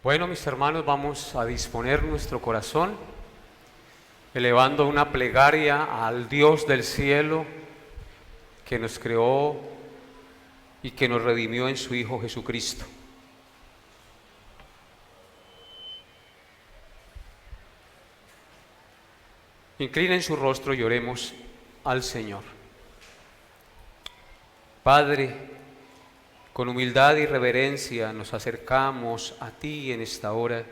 Bueno, mis hermanos, vamos a disponer nuestro corazón, elevando una plegaria al Dios del cielo que nos creó y que nos redimió en su Hijo Jesucristo. Inclinen su rostro y oremos al Señor. Padre, con humildad y reverencia nos acercamos a ti en esta hora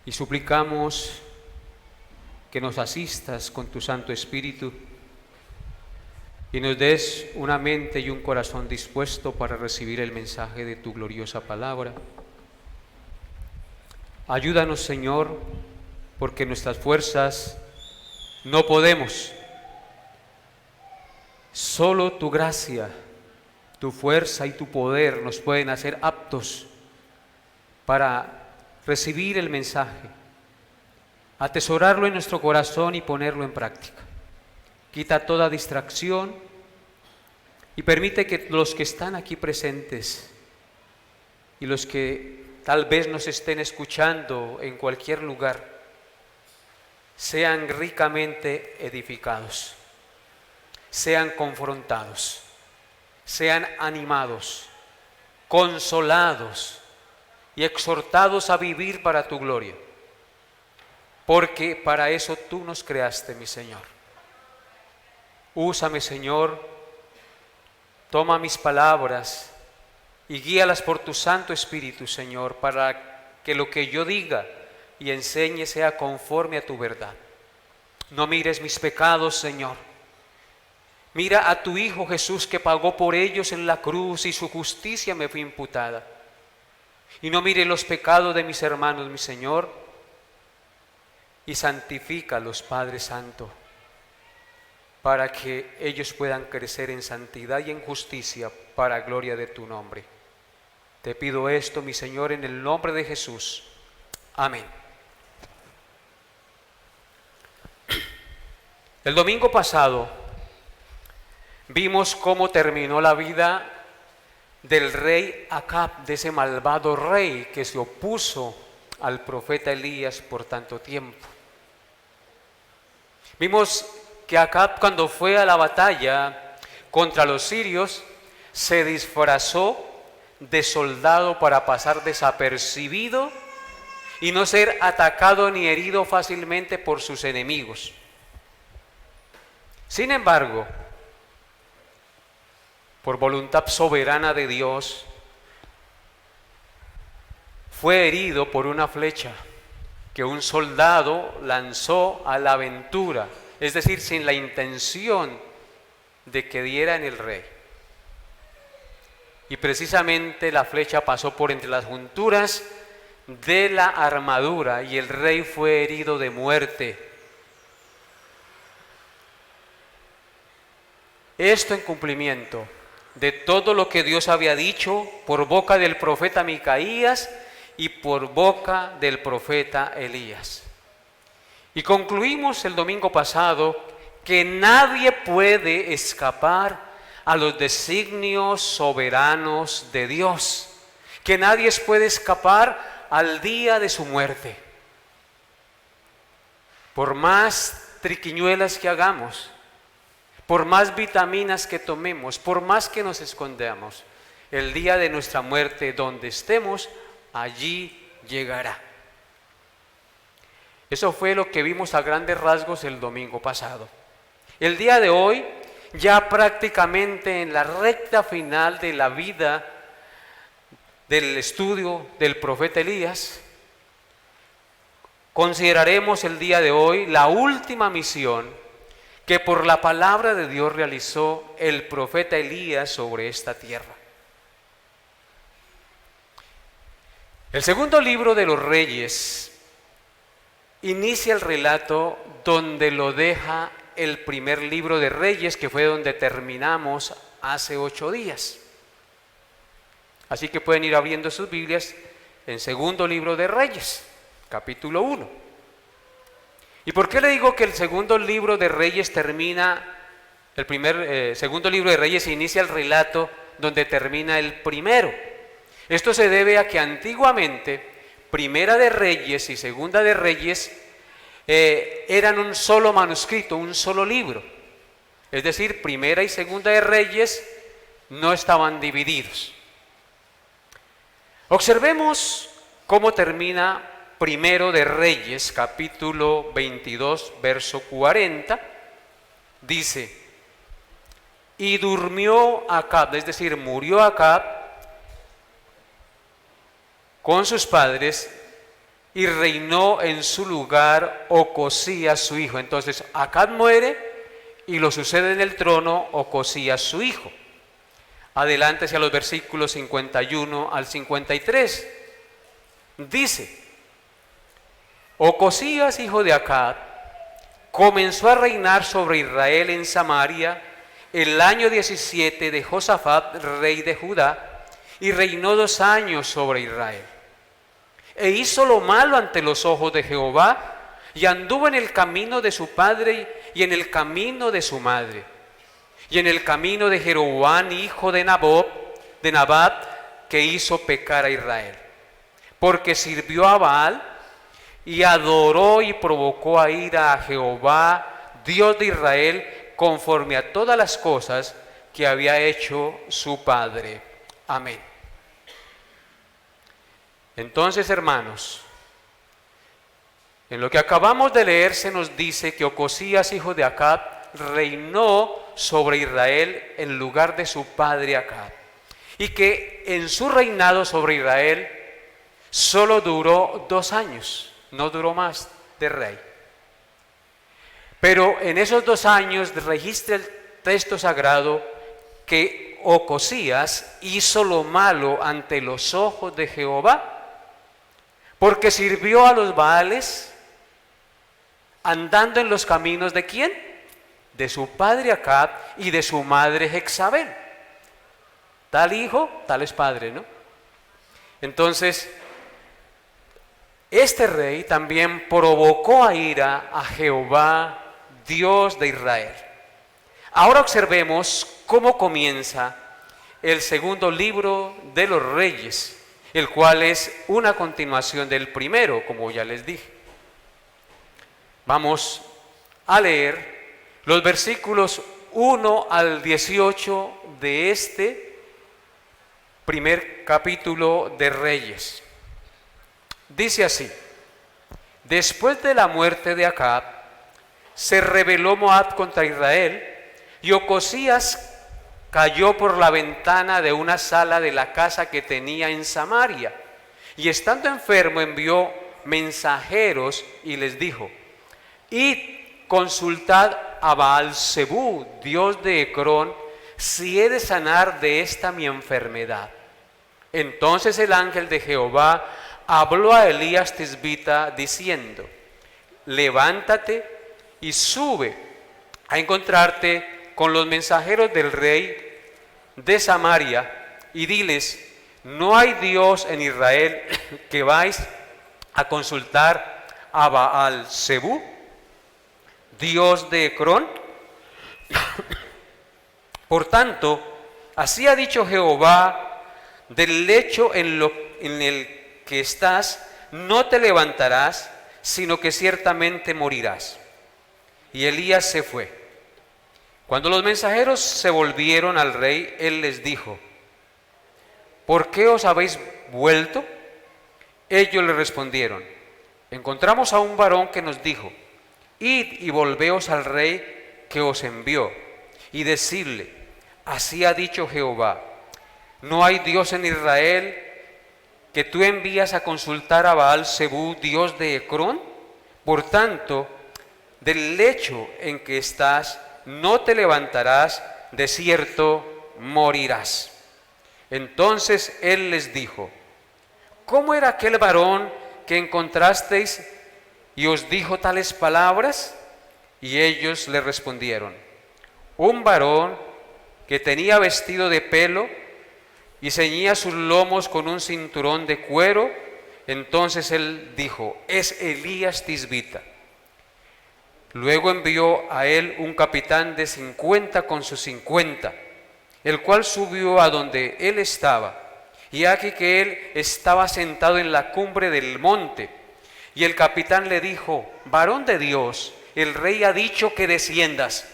y suplicamos que nos asistas con tu Santo Espíritu y nos des una mente y un corazón dispuesto para recibir el mensaje de tu gloriosa palabra. Ayúdanos, Señor, porque nuestras fuerzas no podemos. Solo tu gracia, tu fuerza y tu poder nos pueden hacer aptos para recibir el mensaje, atesorarlo en nuestro corazón y ponerlo en práctica. Quita toda distracción y permite que los que están aquí presentes y los que tal vez nos estén escuchando en cualquier lugar sean ricamente edificados, sean confrontados, sean animados, consolados y exhortados a vivir para tu gloria, porque para eso tú nos creaste, mi Señor. Úsame, Señor, toma mis palabras y guíalas por tu Santo Espíritu, Señor, para que lo que yo diga y enseñe sea conforme a tu verdad. No mires mis pecados, Señor. Mira a tu Hijo Jesús, que pagó por ellos en la cruz y su justicia me fue imputada. Y no mire los pecados de mis hermanos, mi Señor, y santifícalos, Padre Santo, para que ellos puedan crecer en santidad y en justicia para gloria de tu nombre. Te pido esto, mi Señor, en el nombre de Jesús. Amén. El domingo pasado vimos cómo terminó la vida del rey Acab, de ese malvado rey que se opuso al profeta Elías por tanto tiempo. Vimos que Acab, cuando fue a la batalla contra los sirios, se disfrazó de soldado para pasar desapercibido y no ser atacado ni herido fácilmente por sus enemigos. Sin embargo, por voluntad soberana de Dios, fue herido por una flecha que un soldado lanzó a la aventura, es decir, sin la intención de que diera en el rey. Y precisamente la flecha pasó por entre las junturas de la armadura y el rey fue herido de muerte. Esto en cumplimiento de todo lo que Dios había dicho por boca del profeta Micaías y por boca del profeta Elías. Y concluimos el domingo pasado que nadie puede escapar a los designios soberanos de Dios, que nadie puede escapar al día de su muerte. Por más triquiñuelas que hagamos, por más vitaminas que tomemos, por más que nos escondamos, el día de nuestra muerte, donde estemos, allí llegará. Eso fue lo que vimos a grandes rasgos el domingo pasado. El día de hoy, ya prácticamente en la recta final de la vida del estudio del profeta Elías, consideraremos el día de hoy la última misión que por la palabra de Dios realizó el profeta Elías sobre esta tierra. El segundo libro de los Reyes inicia el relato donde lo deja el primer libro de Reyes, que fue donde terminamos hace 8 días. Así que pueden ir abriendo sus Biblias en segundo libro de Reyes, capítulo 1. ¿Y por qué le digo que el segundo libro de Reyes termina, segundo libro de Reyes inicia el relato donde termina el primero? Esto se debe a que antiguamente Primera de Reyes y Segunda de Reyes eran un solo manuscrito, un solo libro. Es decir, Primera y Segunda de Reyes no estaban divididos. Observemos cómo termina Primero de Reyes, capítulo 22, verso 40. Dice: y durmió Acab, es decir, murió Acab con sus padres, y reinó en su lugar Ocosías su hijo. Entonces Acab muere y lo sucede en el trono Ocosías su hijo. Adelante hacia los versículos 51 al 53. Dice: Ocosías, hijo de Acab, comenzó a reinar sobre Israel en Samaria el año 17 de Josafat, rey de Judá, y reinó 2 años sobre Israel. E hizo lo malo ante los ojos de Jehová, y anduvo en el camino de su padre y en el camino de su madre, y en el camino de Jeroboam, hijo de Nabat, que hizo pecar a Israel, porque sirvió a Baal, y adoró y provocó a ira a Jehová, Dios de Israel, conforme a todas las cosas que había hecho su padre. Amén. Entonces, hermanos, en lo que acabamos de leer se nos dice que Ocosías, hijo de Acab, reinó sobre Israel en lugar de su padre Acab, y que en su reinado sobre Israel solo duró 2 años, no duró más de rey. Pero en esos 2 años registra el texto sagrado que Ocosías hizo lo malo ante los ojos de Jehová, porque sirvió a los Baales, andando en los caminos ¿de quién? De su padre Acab y de su madre Jezabel. Tal hijo, tal es padre, ¿no? Entonces, este rey también provocó a ira a Jehová, Dios de Israel. Ahora observemos cómo comienza el segundo libro de los Reyes, el cual es una continuación del primero, como ya les dije. Vamos a leer los versículos 1 al 18 de este primer capítulo de Reyes. Dice así: después de la muerte de Acab, se rebeló Moab contra Israel, y Ocosías cayó por la ventana de una sala de la casa que tenía en Samaria, y estando enfermo envió mensajeros y les dijo: id, consultad a Baal-zebú, dios de Ecrón, si he de sanar de esta mi enfermedad. Entonces el ángel de Jehová habló a Elías Tisbita diciendo: levántate y sube a encontrarte con los mensajeros del rey de Samaria, y diles: no hay Dios en Israel, que vais a consultar a Baal-zebú, dios de Ecrón. Por tanto, así ha dicho Jehová: del lecho en el que estás no te levantarás, sino que ciertamente morirás. Y Elías se fue. Cuando los mensajeros se volvieron al rey, él les dijo: ¿por qué os habéis vuelto? Ellos le respondieron: encontramos a un varón que nos dijo: id y volveos al rey que os envió, y decidle: así ha dicho Jehová, no hay Dios en Israel, que tú envías a consultar a Baal-zebú, dios de Ecrón. Por tanto, del lecho en que estás no te levantarás, de cierto morirás. Entonces él les dijo: ¿cómo era aquel varón que encontrasteis y os dijo tales palabras? Y ellos le respondieron: un varón que tenía vestido de pelo y ceñía sus lomos con un cinturón de cuero. Entonces él dijo: es Elías Tisbita. Luego envió a él un capitán de 50 con sus 50, el cual subió a donde él estaba, Y aquí que él estaba sentado en la cumbre del monte. Y el capitán le dijo: varón de Dios, el rey ha dicho que desciendas.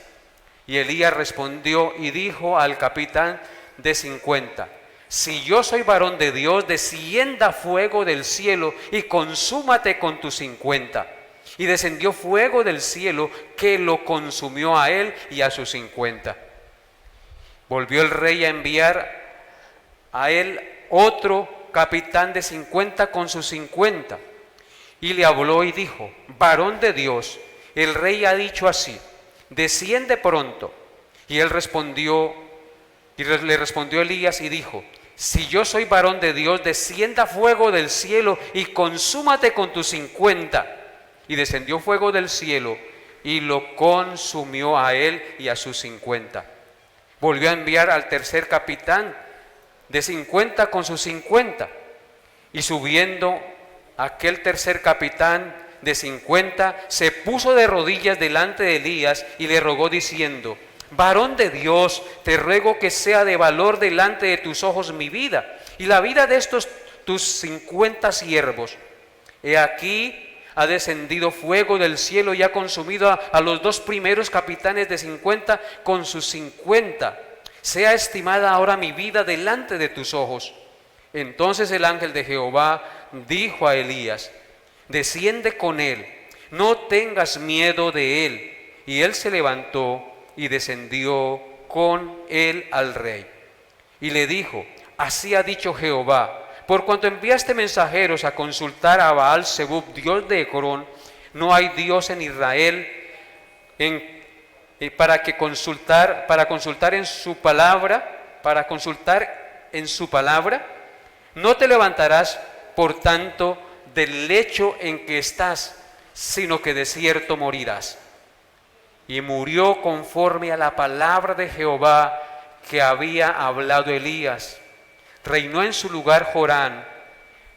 Y Elías respondió y dijo al capitán de 50: si yo soy varón de Dios, descienda fuego del cielo y consúmate con tus 50. Y descendió fuego del cielo que lo consumió a él y a sus 50. Volvió el rey a enviar a él otro capitán de 50 con sus 50. Y le habló y dijo: varón de Dios, el rey ha dicho así: desciende pronto. Y él respondió, le respondió Elías y dijo: si yo soy varón de Dios, descienda fuego del cielo y consúmate con tus 50. Y descendió fuego del cielo y lo consumió a él y a sus 50. Volvió a enviar al tercer capitán de 50 con sus 50. Y subiendo aquel tercer capitán de 50, se puso de rodillas delante de Elías y le rogó diciendo: varón de Dios, te ruego que sea de valor delante de tus ojos mi vida y la vida de estos tus 50 siervos. He aquí ha descendido fuego del cielo y ha consumido a los dos primeros capitanes de 50 con sus 50. Sea estimada ahora mi vida delante de tus ojos. Entonces el ángel de Jehová dijo a Elías: desciende con él, no tengas miedo de él. Y él se levantó y descendió con él al rey. Y le dijo: así ha dicho Jehová: por cuanto enviaste mensajeros a consultar a Baal-zebub, dios de Ecrón, no hay Dios en Israel para consultar en su palabra, no te levantarás, por tanto, del lecho en que estás, sino que de cierto morirás. Y murió conforme a la palabra de Jehová que había hablado Elías. Reinó en su lugar Jorán,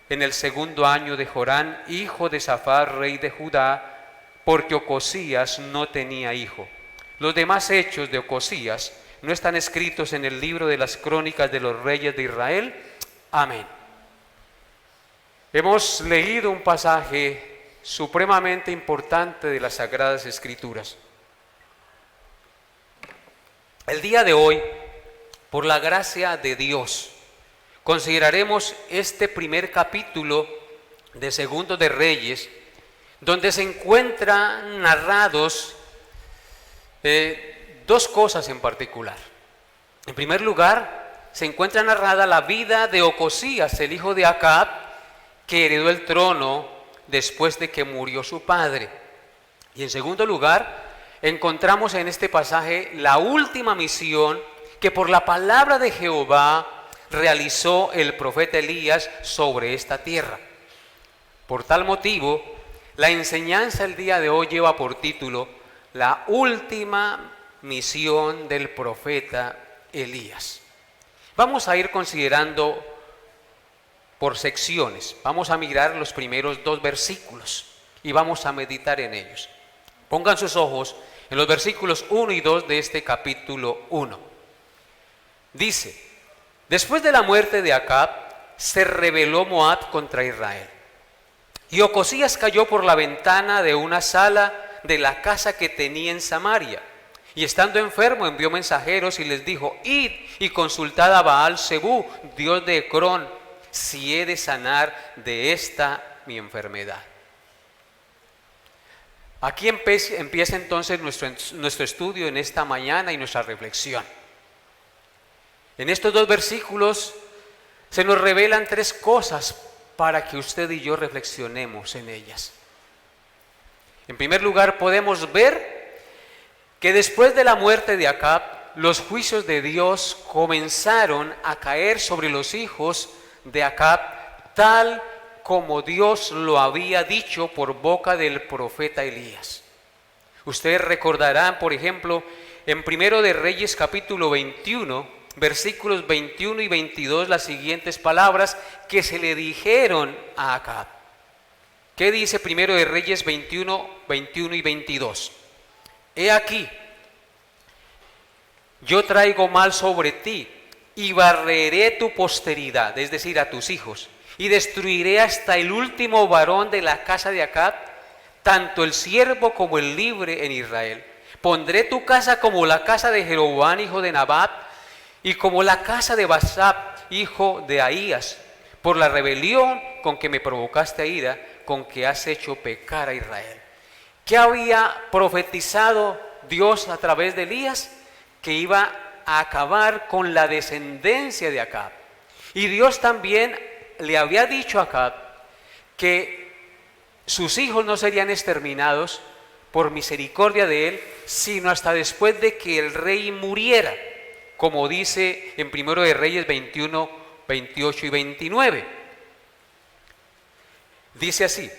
en el segundo año de Jorán, hijo de Safar, rey de Judá, porque Ocosías no tenía hijo. Los demás hechos de Ocosías no están escritos en el libro de las crónicas de los reyes de Israel. Amén. Hemos leído un pasaje supremamente importante de las Sagradas Escrituras. El día de hoy, por la gracia de Dios, consideraremos este primer capítulo de Segundo de Reyes, donde se encuentran narrados dos cosas en particular. En primer lugar, se encuentra narrada la vida de Ocosías, el hijo de Acab, que heredó el trono después de que murió su padre. Y en segundo lugar, encontramos en este pasaje la última misión que por la palabra de Jehová realizó el profeta Elías sobre esta tierra. Por tal motivo, la enseñanza el día de hoy lleva por título: la última misión del profeta Elías. Vamos a ir considerando por secciones. Vamos a mirar los primeros 2 versículos y vamos a meditar en ellos. Pongan sus ojos en los versículos 1 y 2 de este capítulo 1. Dice: después de la muerte de Acab, se rebeló Moab contra Israel. Y Ocosías cayó por la ventana de una sala de la casa que tenía en Samaria. Y estando enfermo, envió mensajeros y les dijo: id y consultad a Baal-zebub, dios de Ecrón, si he de sanar de esta mi enfermedad. Aquí empieza entonces nuestro estudio en esta mañana y nuestra reflexión. En estos 2 versículos se nos revelan 3 cosas para que usted y yo reflexionemos en ellas. En primer lugar, podemos ver que después de la muerte de Acab, los juicios de Dios comenzaron a caer sobre los hijos de Acab, tal como Dios lo había dicho por boca del profeta Elías. Ustedes recordarán, por ejemplo, en Primero de Reyes capítulo 21, versículos 21 y 22, las siguientes palabras que se le dijeron a Acab. ¿Qué dice Primero de Reyes 21 y 22? He aquí, yo traigo mal sobre ti y barreré tu posteridad, es decir, a tus hijos, y destruiré hasta el último varón de la casa de Acab, tanto el siervo como el libre en Israel. Pondré tu casa como la casa de Jeroboam, hijo de Nabat, y como la casa de Basab, hijo de Ahías, por la rebelión con que me provocaste a ira, con que has hecho pecar a Israel. ¿Qué había profetizado Dios a través de Elías? Que iba a acabar con la descendencia de Acab. Y Dios también le había dicho a Acab que sus hijos no serían exterminados por misericordia de él, sino hasta después de que el rey muriera, como dice en 1 de Reyes 21, 28 y 29. Dice así,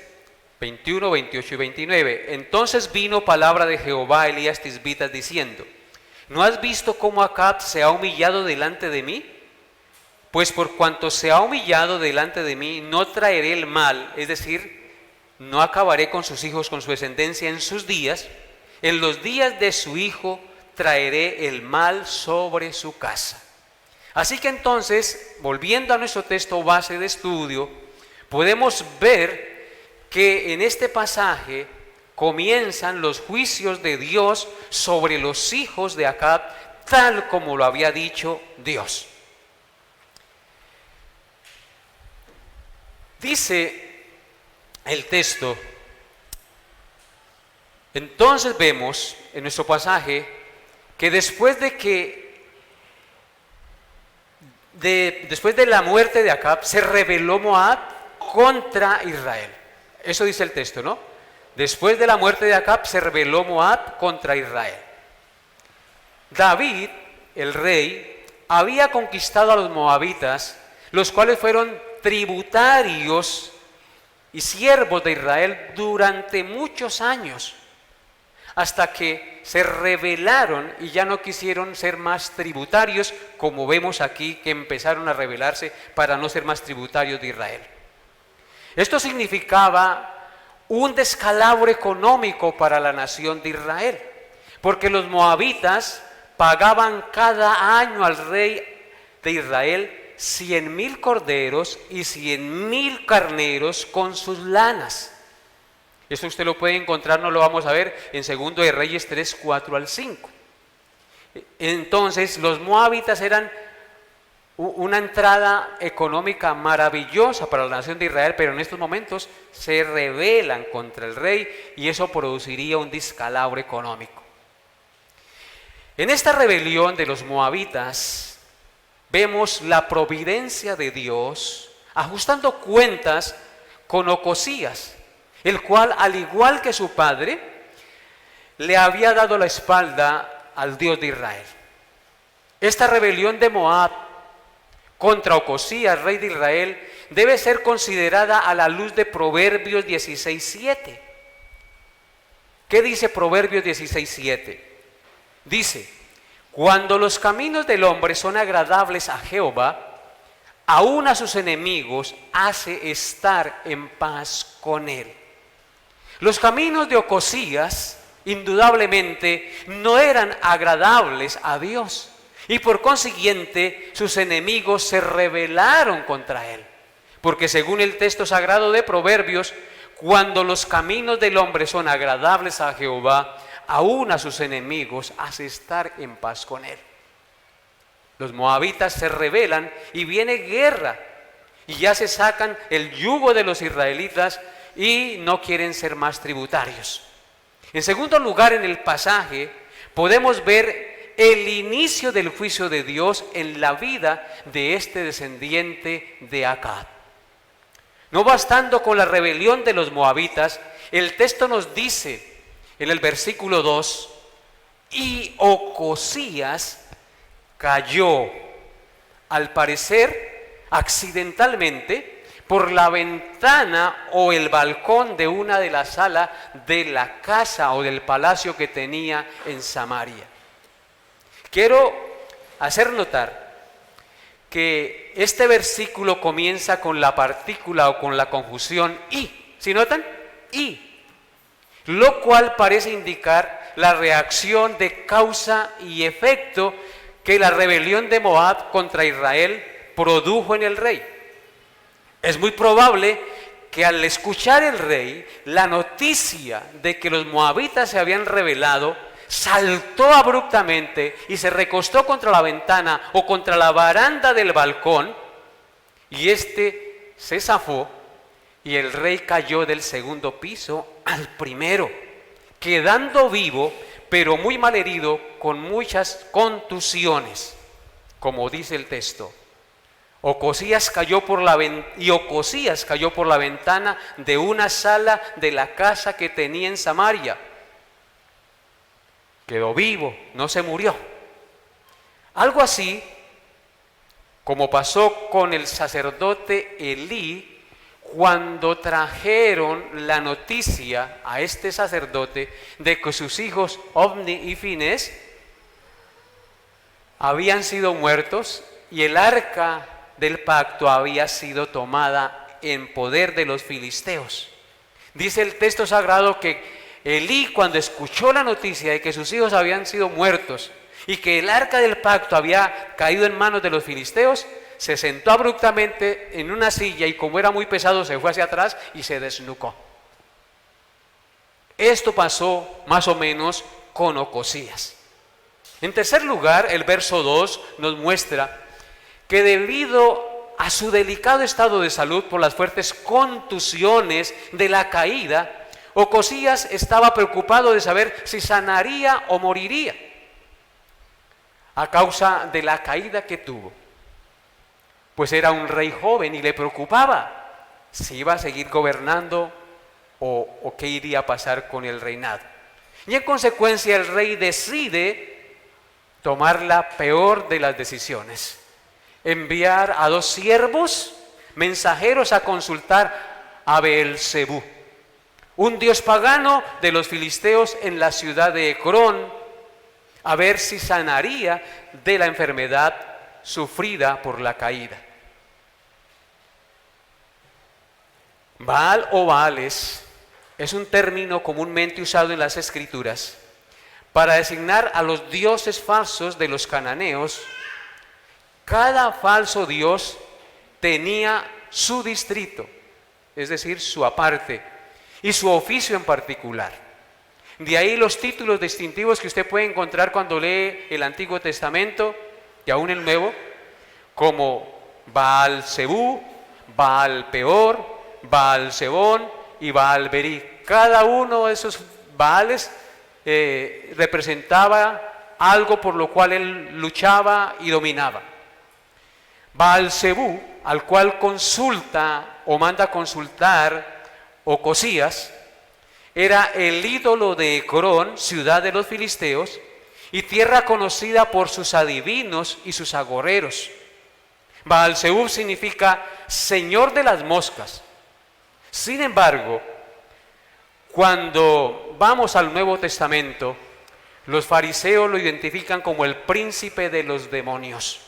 21, 28 y 29. Entonces vino palabra de Jehová a Elías Tisbita diciendo: ¿no has visto cómo Acab se ha humillado delante de mí? Pues por cuanto se ha humillado delante de mí, no traeré el mal, es decir, no acabaré con sus hijos, con su descendencia en sus días. En los días de su hijo traeré el mal sobre su casa. Así que entonces, volviendo a nuestro texto base de estudio, podemos ver que en este pasaje comienzan los juicios de Dios sobre los hijos de Acab, tal como lo había dicho Dios. Dice el texto, entonces vemos en nuestro pasaje que después de la muerte de Acab se rebeló Moab contra Israel. Eso dice el texto, ¿no? Después de la muerte de Acab se rebeló Moab contra Israel. David, el rey, había conquistado a los moabitas, los cuales fueron tributarios y siervos de Israel durante muchos años, hasta que se rebelaron y ya no quisieron ser más tributarios, como vemos aquí que empezaron a rebelarse para no ser más tributarios de Israel. Esto significaba un descalabro económico para la nación de Israel, porque los moabitas pagaban cada año al rey de Israel 100,000 corderos y 100,000 carneros con sus lanas. Esto usted lo puede encontrar, no lo vamos a ver, en 2 de Reyes 3, 4 al 5. Entonces los moabitas eran una entrada económica maravillosa para la nación de Israel, pero en estos momentos se rebelan contra el rey y eso produciría un descalabro económico. En esta rebelión de los moabitas vemos la providencia de Dios ajustando cuentas con Ocosías, el cual, al igual que su padre, le había dado la espalda al Dios de Israel. Esta rebelión de Moab contra Ocosías, rey de Israel, debe ser considerada a la luz de Proverbios 16:7. ¿Qué dice Proverbios 16:7? Dice: cuando los caminos del hombre son agradables a Jehová, aún a sus enemigos hace estar en paz con él. Los caminos de Ocosías indudablemente no eran agradables a Dios, y por consiguiente sus enemigos se rebelaron contra él, porque según el texto sagrado de Proverbios, cuando los caminos del hombre son agradables a Jehová, aún a sus enemigos hace estar en paz con él. Los moabitas se rebelan y viene guerra, y ya se sacan el yugo de los israelitas y no quieren ser más tributarios. En segundo lugar, en el pasaje podemos ver el inicio del juicio de Dios en la vida de este descendiente de Acab. No bastando con la rebelión de los moabitas, el texto nos dice en el versículo 2, y Ocosías cayó, al parecer accidentalmente, por la ventana o el balcón de una de las salas de la casa o del palacio que tenía en Samaria. Quiero hacer notar que este versículo comienza con la partícula o con la conjunción y. ¿Sí notan? Y. Lo cual parece indicar la reacción de causa y efecto que la rebelión de Moab contra Israel produjo en el rey. Es muy probable que al escuchar el rey la noticia de que los moabitas se habían rebelado, saltó abruptamente y se recostó contra la ventana o contra la baranda del balcón, y éste se zafó y el rey cayó del segundo piso al primero, quedando vivo pero muy mal herido, con muchas contusiones, como dice el texto. Ocosías cayó por la ventana de una sala de la casa que tenía en Samaria. Quedó vivo, no se murió. Algo así como pasó con el sacerdote Elí, cuando trajeron la noticia a este sacerdote de que sus hijos Ofni y Finés habían sido muertos y el arca del pacto había sido tomada en poder de los filisteos. Dice el texto sagrado que Elí, cuando escuchó la noticia de que sus hijos habían sido muertos y que el arca del pacto había caído en manos de los filisteos, se sentó abruptamente en una silla y, como era muy pesado, se fue hacia atrás y se desnucó. Esto pasó más o menos con Ocosías. En tercer lugar, el verso 2 nos muestra que debido a su delicado estado de salud por las fuertes contusiones de la caída, Ocosías estaba preocupado de saber si sanaría o moriría a causa de la caída que tuvo. Pues era un rey joven y le preocupaba si iba a seguir gobernando o qué iría a pasar con el reinado. Y en consecuencia el rey decide tomar la peor de las decisiones: enviar a 2 siervos mensajeros a consultar a Beelzebú, un dios pagano de los filisteos en la ciudad de Ecrón, a ver si sanaría de la enfermedad sufrida por la caída. Baal o Baales es un término comúnmente usado en las Escrituras para designar a los dioses falsos de los cananeos. Cada falso dios tenía su distrito, es decir, su aparte, y su oficio en particular. De ahí los títulos distintivos que usted puede encontrar cuando lee el Antiguo Testamento y aún el Nuevo, como Baal-Zebú, Baal-Peor, Baal-Zebón y Baal-Berí. Cada uno de esos Baales representaba algo por lo cual él luchaba y dominaba. Baal-Zebú, al cual consulta o manda consultar Ocosías, era el ídolo de Ecrón, ciudad de los filisteos, y tierra conocida por sus adivinos y sus agoreros. Baal-Zebú significa señor de las moscas. Sin embargo, cuando vamos al Nuevo Testamento, los fariseos lo identifican como el príncipe de los demonios,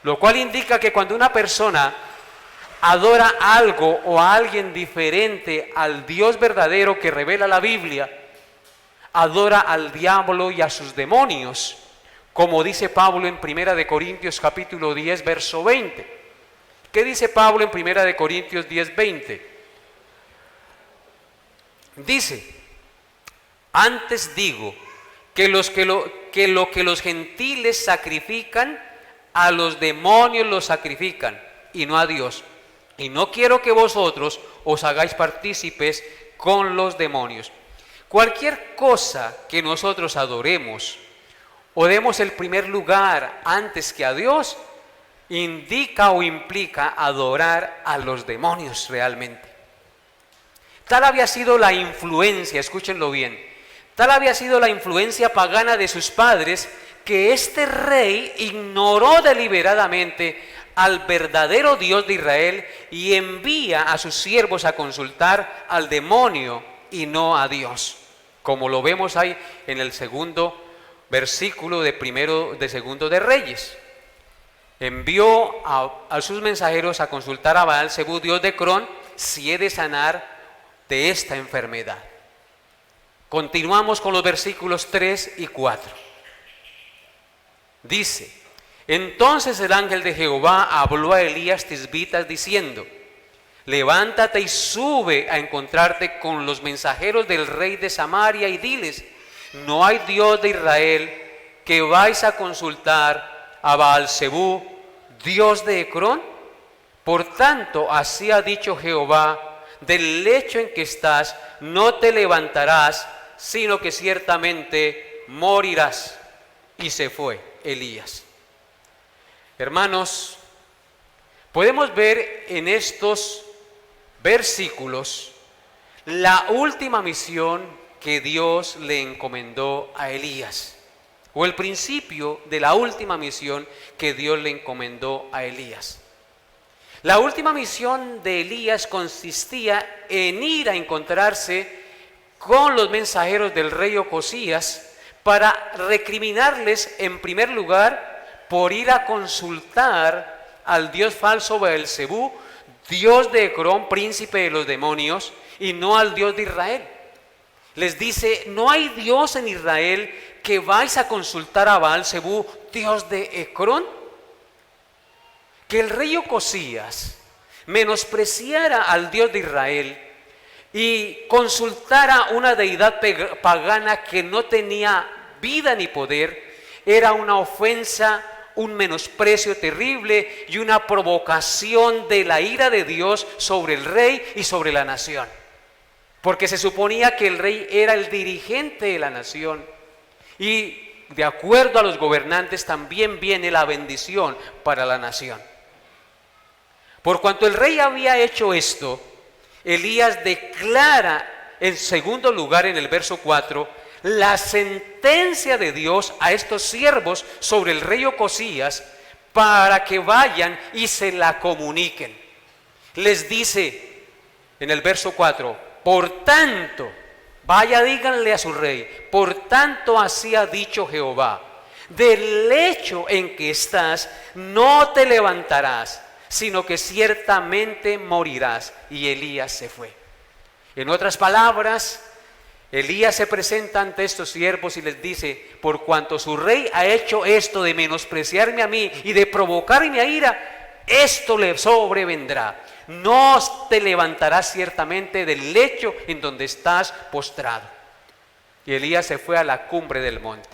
lo cual indica que cuando una persona adora algo o a alguien diferente al Dios verdadero que revela la Biblia, adora al diablo y a sus demonios, como dice Pablo en 1 Corintios capítulo 10, verso 20. ¿Qué dice Pablo en 1 Corintios 10, 20? Dice: antes digo que lo que los gentiles sacrifican, a los demonios los sacrifican y no a Dios. Y no quiero que vosotros os hagáis partícipes con los demonios. Cualquier cosa que nosotros adoremos o demos el primer lugar antes que a Dios, indica o implica adorar a los demonios realmente. Tal había sido la influencia, escúchenlo bien, tal había sido la influencia pagana de sus padres, que este rey ignoró deliberadamente al verdadero Dios de Israel y envía a sus siervos a consultar al demonio y no a Dios, como lo vemos ahí en el segundo versículo de segundo de Reyes. Envió a sus mensajeros a consultar a Baal-Zebú, dios de Ecrón, si he de sanar de esta enfermedad. Continuamos con los versículos 3 y 4. Dice: entonces el ángel de Jehová habló a Elías Tisbita diciendo: levántate y sube a encontrarte con los mensajeros del rey de Samaria y diles: no hay Dios de Israel, que vais a consultar a Baal-zebú, Dios de Ecrón. Por tanto, así ha dicho Jehová: del lecho en que estás no te levantarás, sino que ciertamente morirás. Y se fue Elías. Hermanos, podemos ver en estos versículos la última misión que Dios le encomendó a Elías, o el principio de la última misión que Dios le encomendó a Elías. La última misión de Elías consistía en ir a encontrarse con los mensajeros del rey Ocosías para recriminarles, en primer lugar, por ir a consultar al dios falso Baal-zebú, dios de Ecrón, príncipe de los demonios, y no al Dios de Israel. Les dice: no hay Dios en Israel, que vais a consultar a Baal-zebú, Dios de Ecrón. Que el rey Ocosías menospreciara al Dios de Israel y consultara una deidad pagana que no tenía vida ni poder, era una ofensa, un menosprecio terrible y una provocación de la ira de Dios sobre el rey y sobre la nación. Porque se suponía que el rey era el dirigente de la nación, y de acuerdo a los gobernantes también viene la bendición para la nación. Por cuanto el rey había hecho esto, Elías declara en segundo lugar en el verso 4 la sentencia de Dios a estos siervos sobre el rey Ocosías para que vayan y se la comuniquen. Les dice en el verso 4: por tanto, vaya, díganle a su rey, por tanto así ha dicho Jehová: del lecho en que estás no te levantarás, sino que ciertamente morirás. Y Elías se fue. En otras palabras, Elías se presenta ante estos siervos y les dice: por cuanto su rey ha hecho esto de menospreciarme a mí y de provocarme a ira, esto le sobrevendrá. No te levantarás ciertamente del lecho en donde estás postrado. Y Elías se fue a la cumbre del monte.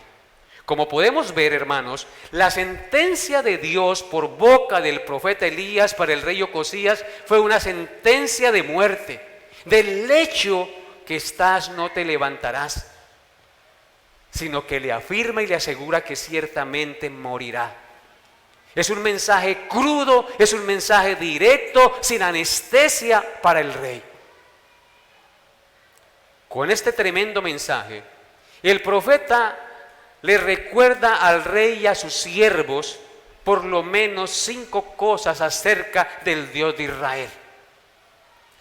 Como podemos ver, hermanos, la sentencia de Dios por boca del profeta Elías para el rey Ocosías fue una sentencia de muerte. Del lecho que estás no te levantarás, sino que le afirma y le asegura que ciertamente morirá. Es un mensaje crudo, es un mensaje directo, sin anestesia para el rey. Con este tremendo mensaje, el profeta le recuerda al rey y a sus siervos por lo menos 5 cosas acerca del Dios de Israel.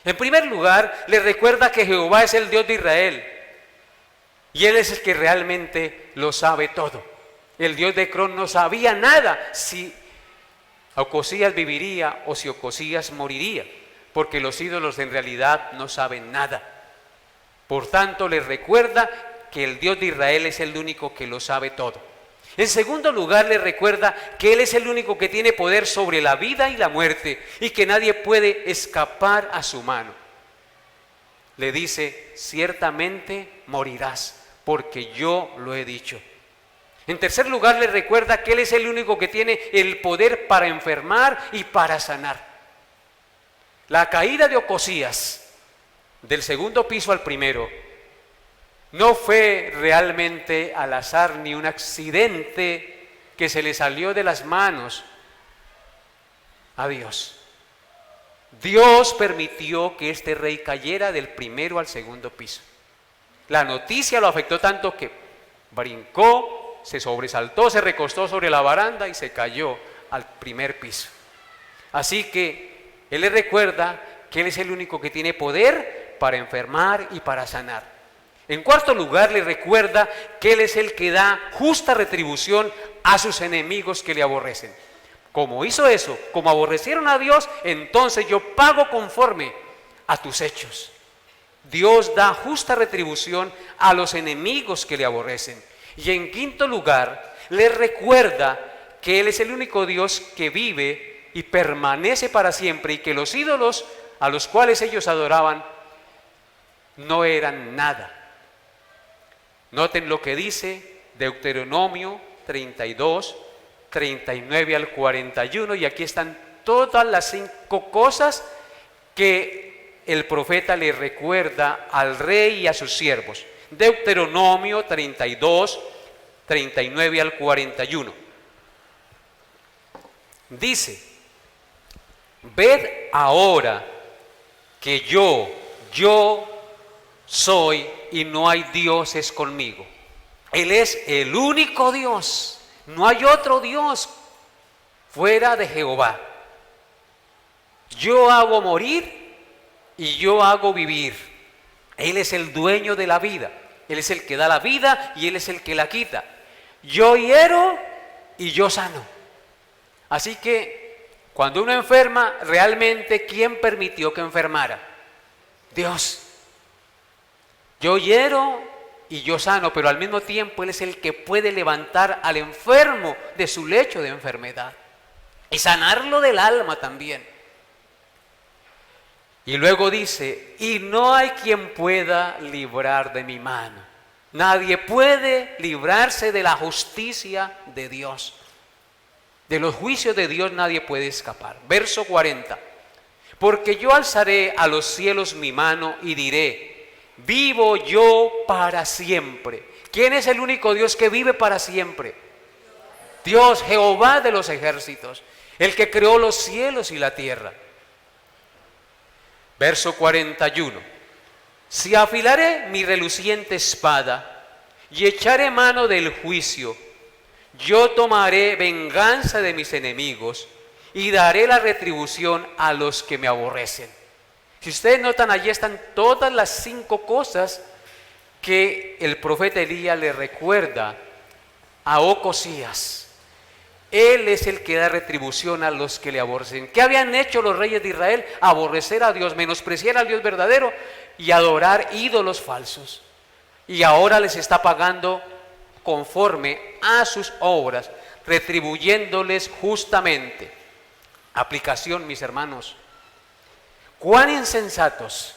En primer lugar, le recuerda que Jehová es el Dios de Israel y Él es el que realmente lo sabe todo. El Dios de Ecrón no sabía nada si Ocosías viviría o si Ocosías moriría, porque los ídolos en realidad no saben nada. Por tanto, le recuerda que el Dios de Israel es el único que lo sabe todo. En segundo lugar, le recuerda que Él es el único que tiene poder sobre la vida y la muerte y que nadie puede escapar a su mano. Le dice: ciertamente morirás, porque yo lo he dicho. En tercer lugar, le recuerda que Él es el único que tiene el poder para enfermar y para sanar. La caída de Ocosías del segundo piso al primero no fue realmente al azar ni un accidente que se le salió de las manos a Dios. Dios permitió que este rey cayera del primero al segundo piso. La noticia lo afectó tanto que brincó, se sobresaltó, se recostó sobre la baranda y se cayó al primer piso. Así que Él le recuerda que Él es el único que tiene poder para enfermar y para sanar. En cuarto lugar, le recuerda que Él es el que da justa retribución a sus enemigos que le aborrecen. Como hizo eso, como aborrecieron a Dios, entonces yo pago conforme a tus hechos. Dios da justa retribución a los enemigos que le aborrecen. Y en quinto lugar, les recuerda que Él es el único Dios que vive y permanece para siempre, y que los ídolos a los cuales ellos adoraban no eran nada. Noten lo que dice Deuteronomio 32, 39 al 41, y aquí están todas las 5 cosas que el profeta le recuerda al rey y a sus siervos. Deuteronomio 32, 39 al 41. Dice: ved ahora que yo soy y no hay dioses conmigo. Él es el único Dios, no hay otro Dios fuera de Jehová. Yo hago morir y yo hago vivir. Él es el dueño de la vida, Él es el que da la vida y Él es el que la quita. Yo hiero y yo sano. Así que cuando uno enferma, realmente ¿quién permitió que enfermara? Dios. Yo hiero y yo sano, pero al mismo tiempo Él es el que puede levantar al enfermo de su lecho de enfermedad y sanarlo del alma también. Y luego dice: y no hay quien pueda librar de mi mano. Nadie puede librarse de la justicia de Dios. De los juicios de Dios nadie puede escapar. Verso 40. Porque yo alzaré a los cielos mi mano y diré: vivo yo para siempre. ¿Quién es el único Dios que vive para siempre? Dios, Jehová de los ejércitos, el que creó los cielos y la tierra. Verso 41. Si afilaré mi reluciente espada y echaré mano del juicio, yo tomaré venganza de mis enemigos y daré la retribución a los que me aborrecen. Si ustedes notan, allí están todas las 5 cosas que el profeta Elías le recuerda a Ocosías. Él es el que da retribución a los que le aborrecen. ¿Qué habían hecho los reyes de Israel? Aborrecer a Dios, menospreciar al Dios verdadero y adorar ídolos falsos. Y ahora les está pagando conforme a sus obras, retribuyéndoles justamente. Aplicación, mis hermanos: cuán insensatos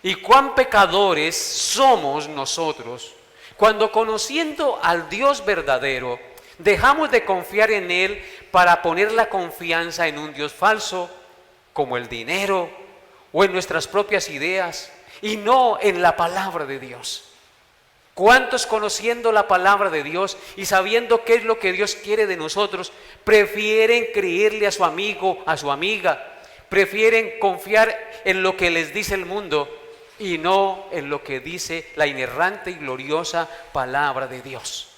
y cuán pecadores somos nosotros cuando, conociendo al Dios verdadero, dejamos de confiar en Él para poner la confianza en un Dios falso, como el dinero o en nuestras propias ideas, y no en la palabra de Dios. ¿Cuántos, conociendo la palabra de Dios y sabiendo qué es lo que Dios quiere de nosotros, prefieren creerle a su amigo, a su amiga, prefieren confiar en lo que les dice el mundo y no en lo que dice la inerrante y gloriosa palabra de Dios?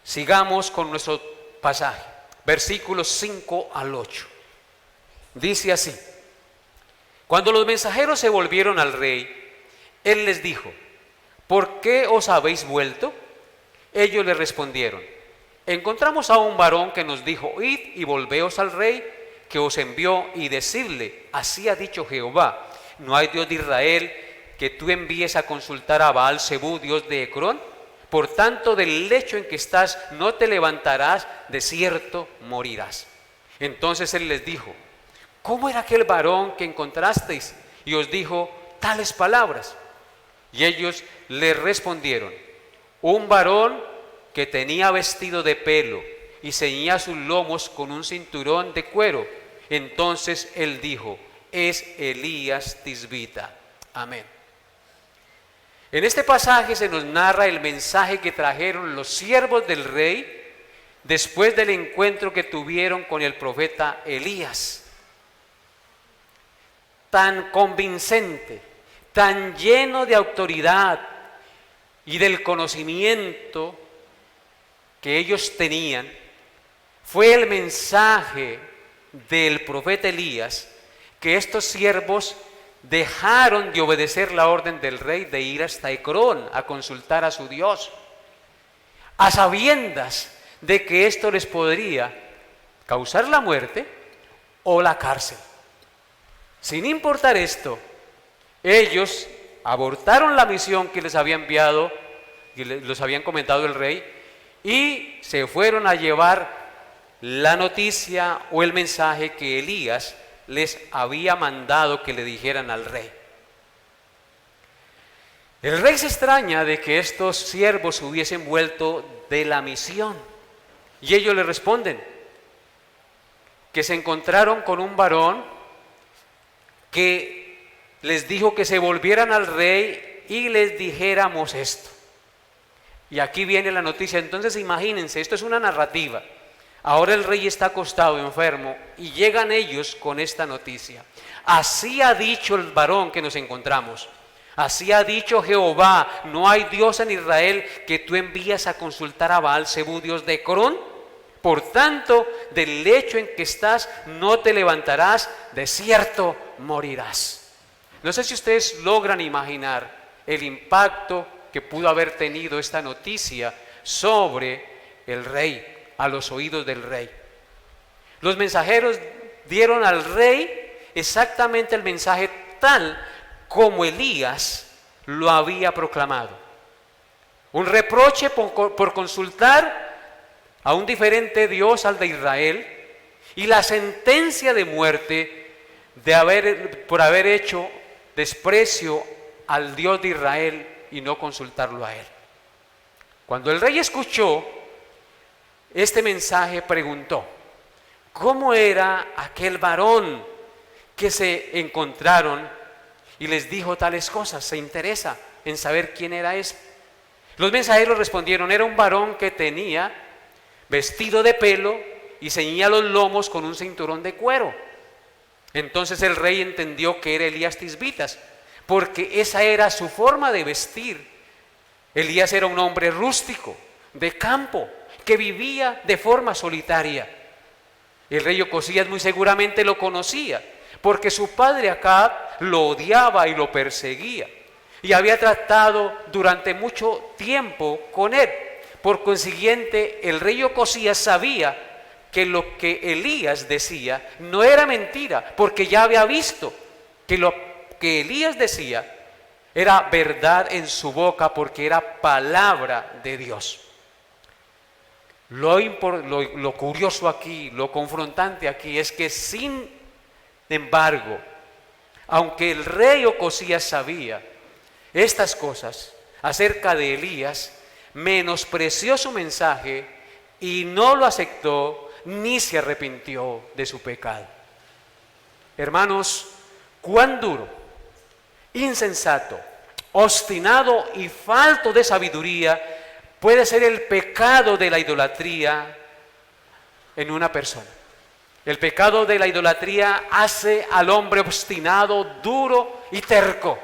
Sigamos con nuestro pasaje, versículos 5 al 8. Dice así: cuando los mensajeros se volvieron al rey, él les dijo: ¿por qué os habéis vuelto? Ellos le respondieron: encontramos a un varón que nos dijo: id y volveos al rey que os envió, y decidle: así ha dicho Jehová, ¿no hay Dios de Israel que tú envíes a consultar a Baal-zebú, dios de Ecrón? Por tanto, del lecho en que estás no te levantarás, de cierto morirás. Entonces él les dijo: ¿cómo era aquel varón que encontrasteis y os dijo tales palabras? Y ellos le respondieron: un varón que tenía vestido de pelo y ceñía sus lomos con un cinturón de cuero. Entonces él dijo: es Elías Tisbita. Amén. En este pasaje se nos narra el mensaje que trajeron los siervos del rey después del encuentro que tuvieron con el profeta Elías. Tan convincente, tan lleno de autoridad y del conocimiento que ellos tenían, fue el mensaje del profeta Elías que estos siervos dejaron de obedecer la orden del rey de ir hasta Ecrón a consultar a su Dios, a sabiendas de que esto les podría causar la muerte o la cárcel. Sin importar esto, ellos abortaron la misión que les había enviado y les habían comentado el rey, y se fueron a llevar la noticia o el mensaje que Elías les había mandado que le dijeran al rey. El rey se extraña de que estos siervos hubiesen vuelto de la misión, y ellos le responden que se encontraron con un varón que les dijo que se volvieran al rey y les dijéramos esto. Y aquí viene la noticia. Entonces imagínense, esto es una narrativa. Ahora el rey está acostado, enfermo, y llegan ellos con esta noticia. Así ha dicho el varón que nos encontramos. Así ha dicho Jehová, no hay Dios en Israel que tú envías a consultar a Baal-Zebú, Dios de Ecrón. Por tanto, del lecho en que estás no te levantarás, de cierto morirás. No sé si ustedes logran imaginar el impacto que pudo haber tenido esta noticia sobre el rey, a los oídos del rey. Los mensajeros dieron al rey exactamente el mensaje tal como Elías lo había proclamado. Un reproche por consultar a un diferente Dios al de Israel, y la sentencia de muerte por haber hecho desprecio al Dios de Israel y no consultarlo a él. Cuando el rey escuchó este mensaje, preguntó: ¿cómo era aquel varón que se encontraron y les dijo tales cosas? Se interesa en saber quién era ese. Los mensajeros respondieron: era un varón que tenía vestido de pelo y ceñía los lomos con un cinturón de cuero. Entonces el rey entendió que era Elías Tisbitas, porque esa era su forma de vestir. Elías era un hombre rústico, de campo, que vivía de forma solitaria. El rey Ocosías muy seguramente lo conocía, porque su padre Acab lo odiaba y lo perseguía, y había tratado durante mucho tiempo con él. Por consiguiente, el rey Ocosías sabía que lo que Elías decía no era mentira, porque ya había visto que lo que Elías decía era verdad en su boca, porque era palabra de Dios. Lo curioso aquí, lo confrontante aquí es que sin embargo, aunque el rey Ocosías sabía estas cosas acerca de Elías, menospreció su mensaje y no lo aceptó ni se arrepintió de su pecado. Hermanos, cuán duro, insensato, obstinado y falto de sabiduría puede ser el pecado de la idolatría en una persona. El pecado de la idolatría hace al hombre obstinado, duro y terco.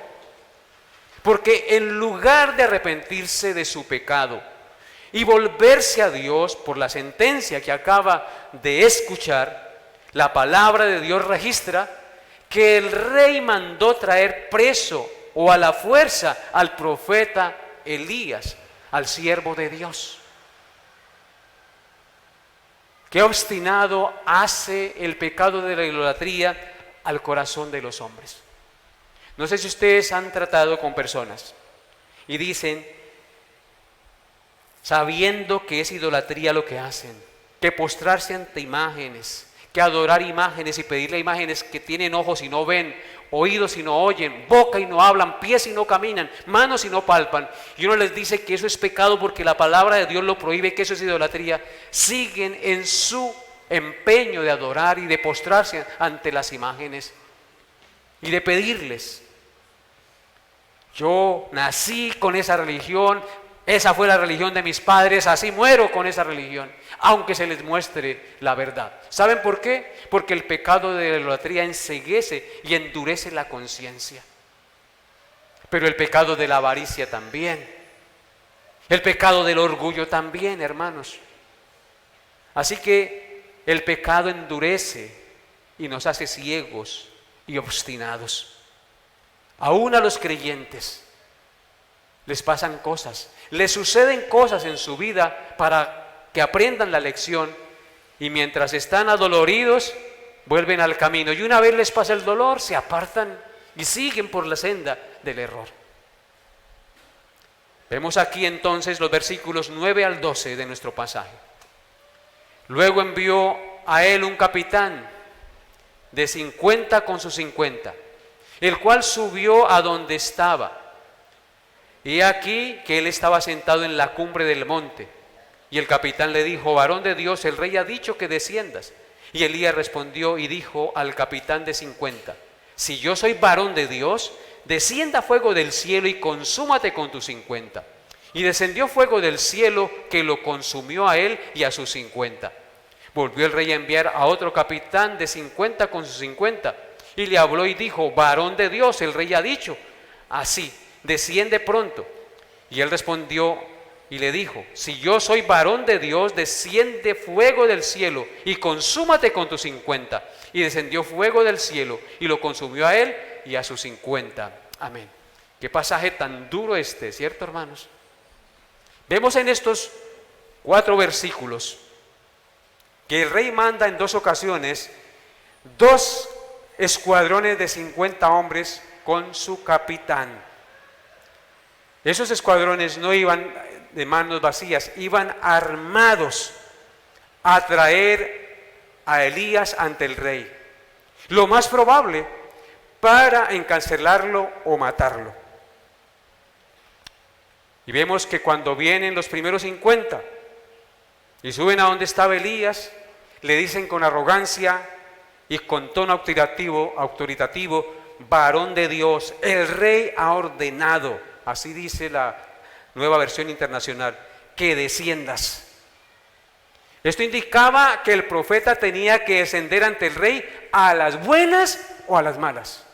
Porque en lugar de arrepentirse de su pecado y volverse a Dios por la sentencia que acaba de escuchar, la palabra de Dios registra que el rey mandó traer preso o a la fuerza al profeta Elías, al siervo de Dios. Qué obstinado hace el pecado de la idolatría al corazón de los hombres. No sé si ustedes han tratado con personas y dicen, sabiendo que es idolatría lo que hacen, que postrarse ante imágenes, que adorar imágenes y pedirle imágenes que tienen ojos y no ven, oídos y no oyen, boca y no hablan, pies y no caminan, manos y no palpan, y uno les dice que eso es pecado porque la palabra de Dios lo prohíbe, que eso es idolatría, siguen en su empeño de adorar y de postrarse ante las imágenes y de pedirles. Yo nací con esa religión, esa fue la religión de mis padres, así muero con esa religión, aunque se les muestre la verdad. ¿Saben por qué? Porque el pecado de la idolatría enceguece y endurece la conciencia. Pero el pecado de la avaricia también. El pecado del orgullo también, hermanos. Así que el pecado endurece y nos hace ciegos y obstinados. Aún a los creyentes les pasan cosas, les suceden cosas en su vida para que aprendan la lección, y mientras están adoloridos vuelven al camino, y una vez les pasa el dolor se apartan y siguen por la senda del error. Vemos aquí entonces los versículos 9 al 12 de nuestro pasaje. Luego envió a él un capitán de 50 con sus 50, el cual subió a donde estaba. Y aquí que él estaba sentado en la cumbre del monte. Y el capitán le dijo: varón de Dios, el rey ha dicho que desciendas. Y Elías respondió y dijo al capitán de 50: si yo soy varón de Dios, descienda fuego del cielo y consúmate con tus 50. Y descendió fuego del cielo que lo consumió a él y a sus 50. Volvió el rey a enviar a otro capitán de 50 con sus 50. Y le habló y dijo: varón de Dios, el rey ha dicho así, desciende pronto. Y él respondió y le dijo: si yo soy varón de Dios, desciende fuego del cielo y consúmate con tus 50. Y descendió fuego del cielo y lo consumió a él y a sus 50. Amén. Qué pasaje tan duro este, ¿cierto, hermanos? Vemos en estos 4 versículos que el rey manda en 2 ocasiones 2 escuadrones de 50 hombres con su capitán. Esos escuadrones no iban de manos vacías, iban armados a traer a Elías ante el rey. Lo más probable para encarcelarlo o matarlo. Y vemos que cuando vienen los primeros 50 y suben a donde estaba Elías, le dicen con arrogancia y con tono autoritativo: varón de Dios, el rey ha ordenado, así dice la Nueva Versión Internacional, que desciendas. Esto indicaba que el profeta tenía que descender ante el rey a las buenas o a las malas.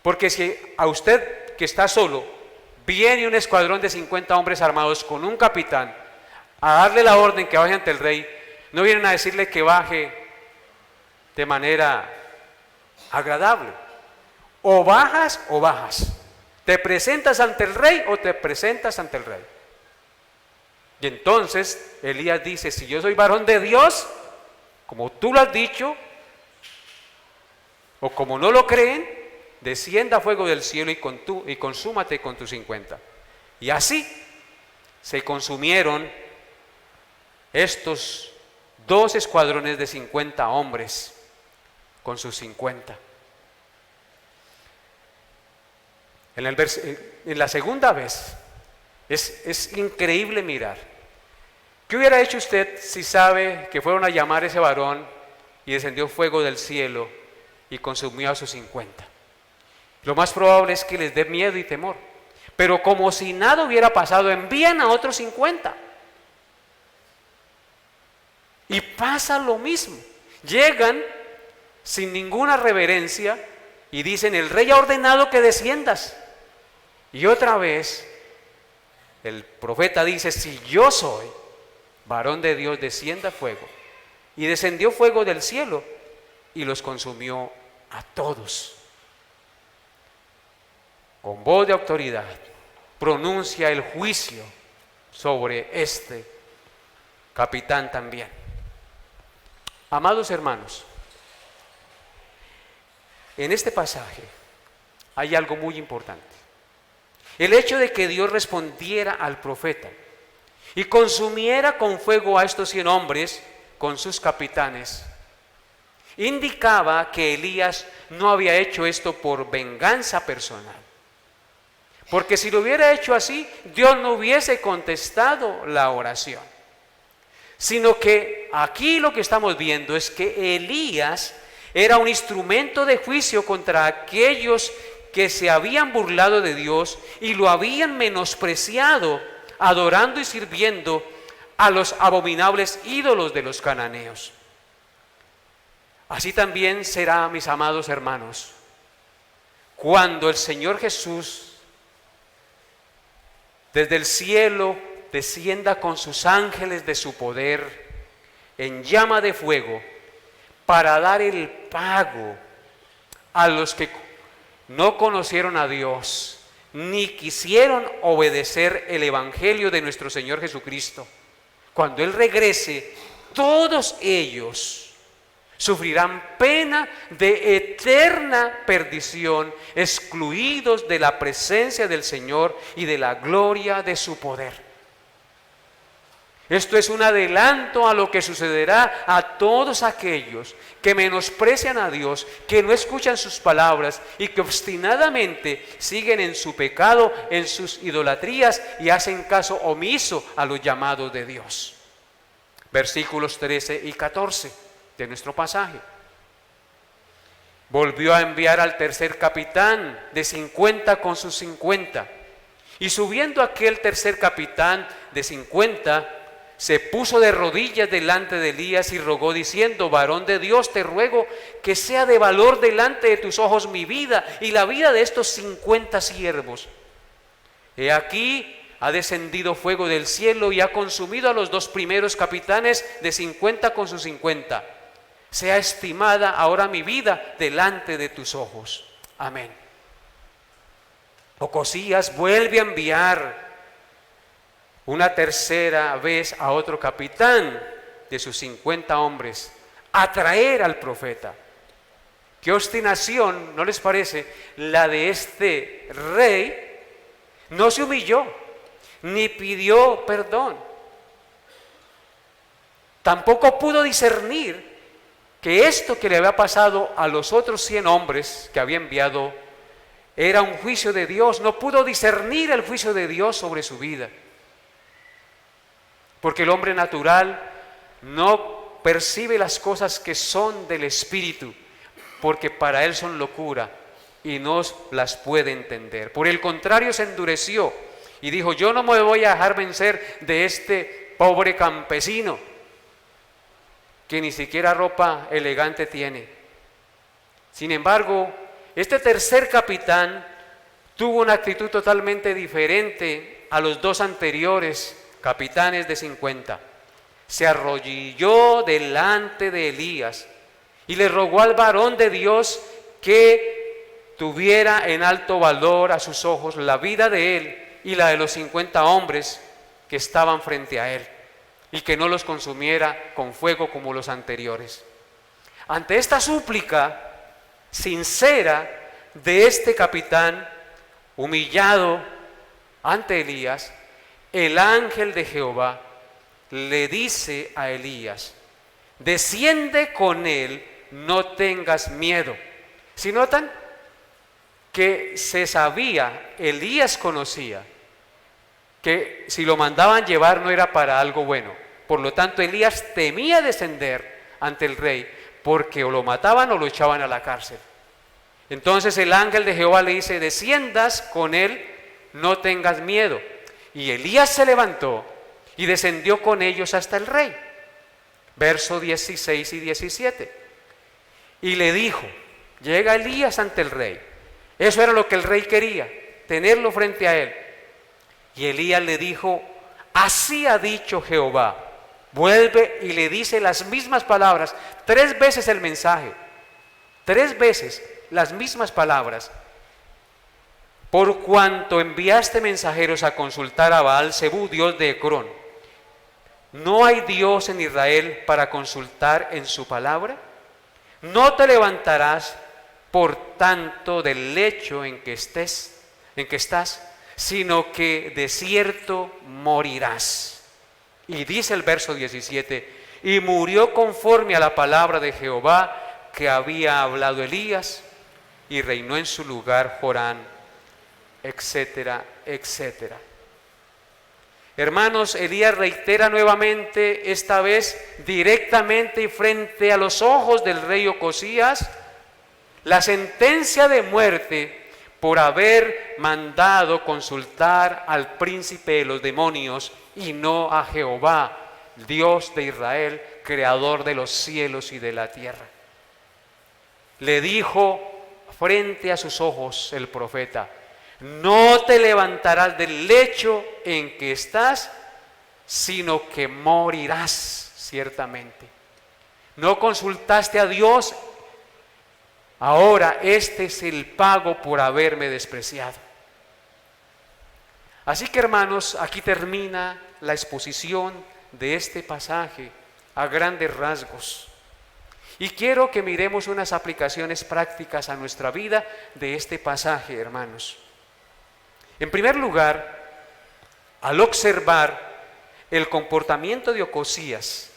Porque si a usted que está solo viene un escuadrón de 50 hombres armados con un capitán a darle la orden que baje ante el rey, no vienen a decirle que baje de manera agradable. O bajas o bajas. ¿Te presentas ante el rey o te presentas ante el rey? Y entonces Elías dice: si yo soy varón de Dios, como tú lo has dicho, o como no lo creen, descienda fuego del cielo y consúmate con tus 50. Y así se consumieron estos 2 escuadrones de 50 hombres con sus 50. En la segunda vez es increíble mirar. ¿Qué hubiera hecho usted si sabe que fueron a llamar a ese varón y descendió fuego del cielo y consumió a sus 50? Lo más probable es que les dé miedo y temor. Pero como si nada hubiera pasado, envían a otros 50. Y pasa lo mismo. Llegan sin ninguna reverencia y dicen: el rey ha ordenado que desciendas. Y otra vez el profeta dice: si yo soy varón de Dios, descienda fuego. Y descendió fuego del cielo y los consumió a todos. Con voz de autoridad pronuncia el juicio sobre este capitán también. Amados hermanos, en este pasaje hay algo muy importante. El hecho de que Dios respondiera al profeta y consumiera con fuego a estos 100 hombres con sus capitanes indicaba que Elías no había hecho esto por venganza personal. Porque si lo hubiera hecho así, Dios no hubiese contestado la oración. Sino que aquí lo que estamos viendo es que Elías era un instrumento de juicio contra aquellos que se habían burlado de Dios y lo habían menospreciado, adorando y sirviendo a los abominables ídolos de los cananeos. Así también será, mis amados hermanos, cuando el Señor Jesús desde el cielo descienda con sus ángeles de su poder en llama de fuego para dar el pago a los que no conocieron a Dios ni quisieron obedecer el evangelio de nuestro Señor Jesucristo. Cuando Él regrese, todos ellos sufrirán pena de eterna perdición, excluidos de la presencia del Señor y de la gloria de su poder. Esto es un adelanto a lo que sucederá a todos aquellos que menosprecian a Dios, que no escuchan sus palabras y que obstinadamente siguen en su pecado, en sus idolatrías y hacen caso omiso a los llamados de Dios. Versículos 13 y 14 de nuestro pasaje. Volvió a enviar al tercer capitán de 50 con sus 50. Y subiendo aquel tercer capitán de 50, se puso de rodillas delante de Elías y rogó diciendo: varón de Dios, te ruego que sea de valor delante de tus ojos mi vida y la vida de estos 50 siervos. He aquí, ha descendido fuego del cielo y ha consumido a los 2 primeros capitanes de 50 con sus 50. Sea estimada ahora mi vida delante de tus ojos. Amén. Ocosías vuelve a enviar una tercera vez a otro capitán de sus 50 hombres a traer al profeta. Qué obstinación, ¿no les parece? La de este rey. No se humilló, ni pidió perdón. Tampoco pudo discernir que esto que le había pasado a los otros 100 hombres que había enviado era un juicio de Dios. No pudo discernir el juicio de Dios sobre su vida. Porque el hombre natural no percibe las cosas que son del Espíritu, porque para él son locura y no las puede entender. Por el contrario, se endureció y dijo: yo no me voy a dejar vencer de este pobre campesino que ni siquiera ropa elegante tiene. Sin embargo, este tercer capitán tuvo una actitud totalmente diferente a los 2 anteriores capitanes de 50. Se arrodilló delante de Elías y le rogó al varón de Dios que tuviera en alto valor a sus ojos la vida de él y la de los 50 hombres que estaban frente a él, y que no los consumiera con fuego como los anteriores. Ante esta súplica sincera de este capitán, humillado ante Elías, el ángel de Jehová le dice a Elías: desciende con él, no tengas miedo. ¿Sí notan? Que se sabía, Elías conocía que si lo mandaban llevar no era para algo bueno. Por lo tanto, Elías temía descender ante el rey, porque o lo mataban o lo echaban a la cárcel. Entonces el ángel de Jehová le dice: desciendas con él, no tengas miedo. Y Elías se levantó y descendió con ellos hasta el rey. Verso 16 y 17. Y le dijo, llega Elías ante el rey. Eso era lo que el rey quería, tenerlo frente a él. Y Elías le dijo: así ha dicho Jehová. Vuelve y le dice las mismas palabras, 3 veces el mensaje, 3 veces las mismas palabras. Por cuanto enviaste mensajeros a consultar a Baal-Zebú, dios de Ecrón, ¿no hay Dios en Israel para consultar en su palabra? No te levantarás, por tanto, del lecho en que estás, sino que de cierto morirás. Y dice el verso 17, y murió conforme a la palabra de Jehová que había hablado Elías, y reinó en su lugar Jorán, etcétera, etcétera. Hermanos, Elías reitera nuevamente, esta vez directamente y frente a los ojos del rey Ocosías, la sentencia de muerte por haber mandado consultar al príncipe de los demonios y no a Jehová, Dios de Israel, creador de los cielos y de la tierra. Le dijo frente a sus ojos el profeta: no te levantarás del lecho en que estás, sino que morirás ciertamente. No consultaste a Dios, ahora este es el pago por haberme despreciado. Así que, hermanos, aquí termina la exposición de este pasaje a grandes rasgos. Y quiero que miremos unas aplicaciones prácticas a nuestra vida de este pasaje, hermanos. En primer lugar, al observar el comportamiento de Ocosías,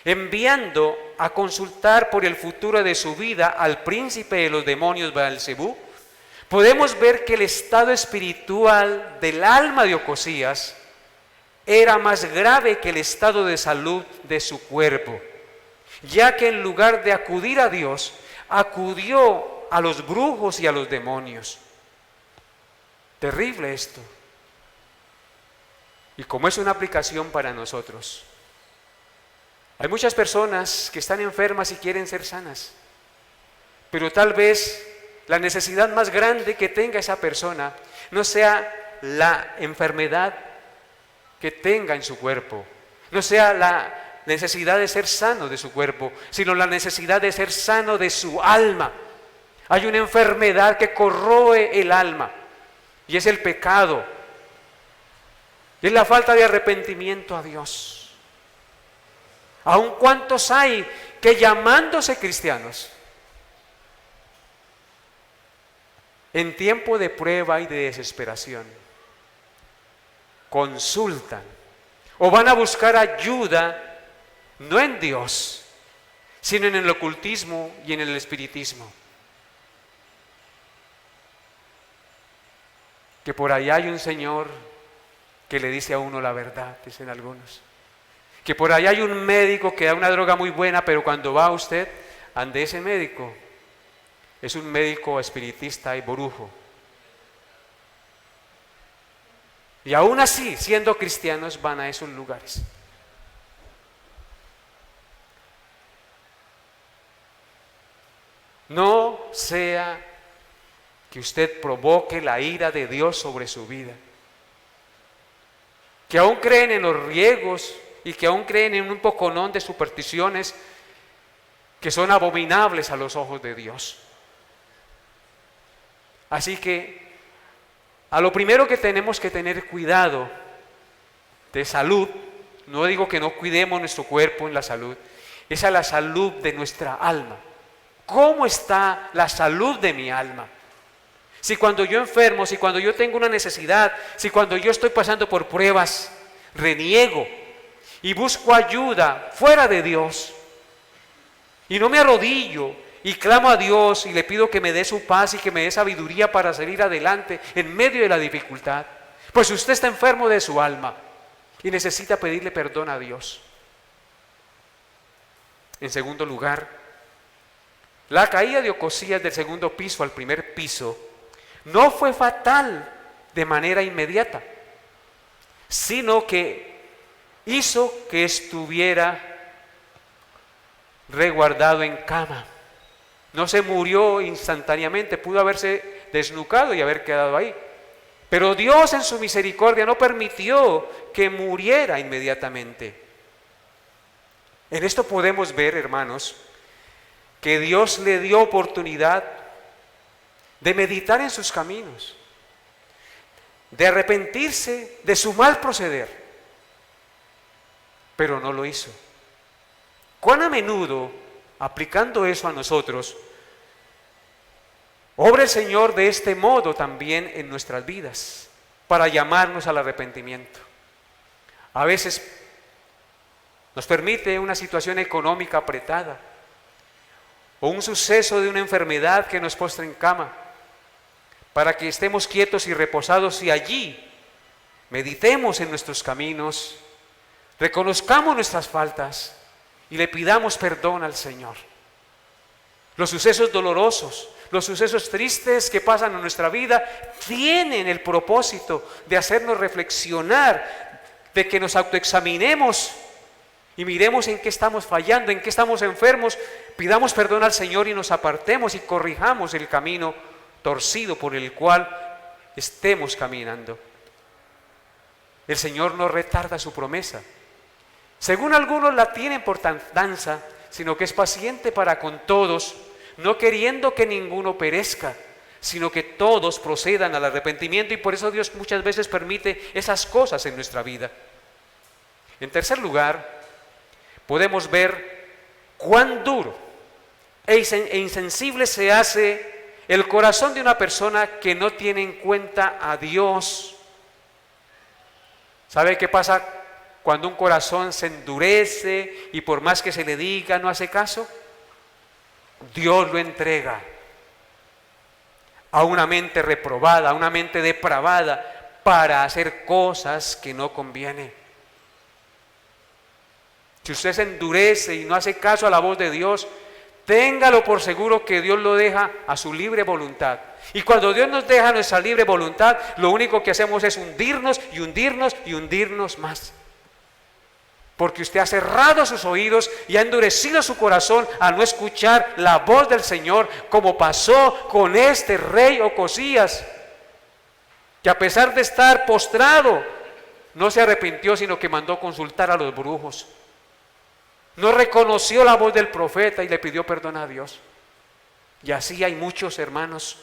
enviando a consultar por el futuro de su vida al príncipe de los demonios Beelzebú, podemos ver que el estado espiritual del alma de Ocosías era más grave que el estado de salud de su cuerpo, ya que en lugar de acudir a Dios, acudió a los brujos y a los demonios. Terrible esto. Y como es una aplicación para nosotros, hay muchas personas que están enfermas y quieren ser sanas, pero tal vez la necesidad más grande que tenga esa persona no sea la enfermedad que tenga en su cuerpo, no sea la necesidad de ser sano de su cuerpo, sino la necesidad de ser sano de su alma. Hay una enfermedad que corroe el alma y es el pecado, y es la falta de arrepentimiento a Dios. Aun cuantos hay que, llamándose cristianos, en tiempo de prueba y de desesperación, consultan o van a buscar ayuda no en Dios, sino en el ocultismo y en el espiritismo. Que por ahí hay un señor que le dice a uno la verdad, dicen algunos. Que por ahí hay un médico que da una droga muy buena, pero cuando va usted ante ese médico, es un médico espiritista y brujo. Y aún así, siendo cristianos, van a esos lugares. No sea que usted provoque la ira de Dios sobre su vida. Que aún creen en los riegos y que aún creen en un poconón de supersticiones que son abominables a los ojos de Dios. Así que a lo primero que tenemos que tener cuidado de salud, no digo que no cuidemos nuestro cuerpo en la salud, es a la salud de nuestra alma. ¿Cómo está la salud de mi alma? Si cuando yo enfermo, si cuando yo tengo una necesidad, si cuando yo estoy pasando por pruebas, reniego y busco ayuda fuera de Dios y no me arrodillo y clamo a Dios y le pido que me dé su paz y que me dé sabiduría para salir adelante en medio de la dificultad, pues usted está enfermo de su alma y necesita pedirle perdón a Dios. En segundo lugar, la caída de Ocosías del segundo piso al primer piso no fue fatal de manera inmediata, sino que hizo que estuviera resguardado en cama. No se murió instantáneamente, pudo haberse desnucado y haber quedado ahí. Pero Dios en su misericordia no permitió que muriera inmediatamente. En esto podemos ver, hermanos, que Dios le dio oportunidad de meditar en sus caminos, de arrepentirse de su mal proceder, pero no lo hizo. ¿Cuán a menudo, aplicando eso a nosotros, obra el Señor de este modo también en nuestras vidas, para llamarnos al arrepentimiento? A veces nos permite una situación económica apretada, o un suceso de una enfermedad que nos postra en cama, para que estemos quietos y reposados y allí meditemos en nuestros caminos, reconozcamos nuestras faltas y le pidamos perdón al Señor. Los sucesos dolorosos, los sucesos tristes que pasan en nuestra vida tienen el propósito de hacernos reflexionar, de que nos autoexaminemos y miremos en qué estamos fallando, en qué estamos enfermos, pidamos perdón al Señor y nos apartemos y corrijamos el camino torcido por el cual estemos caminando. El Señor no retarda su promesa. Según algunos la tienen por tardanza, sino que es paciente para con todos, no queriendo que ninguno perezca, sino que todos procedan al arrepentimiento, y por eso Dios muchas veces permite esas cosas en nuestra vida. En tercer lugar, podemos ver cuán duro e insensible se hace el corazón de una persona que no tiene en cuenta a Dios. ¿Sabe qué pasa cuando un corazón se endurece y por más que se le diga no hace caso? Dios lo entrega a una mente reprobada, a una mente depravada, para hacer cosas que no conviene. Si usted se endurece y no hace caso a la voz de Dios, téngalo por seguro que Dios lo deja a su libre voluntad. Y cuando Dios nos deja nuestra libre voluntad, lo único que hacemos es hundirnos y hundirnos y hundirnos más. Porque usted ha cerrado sus oídos y ha endurecido su corazón a no escuchar la voz del Señor, como pasó con este rey Ocosías, que a pesar de estar postrado, no se arrepintió, sino que mandó consultar a los brujos. No reconoció la voz del profeta y le pidió perdón a Dios. Y así hay muchos hermanos.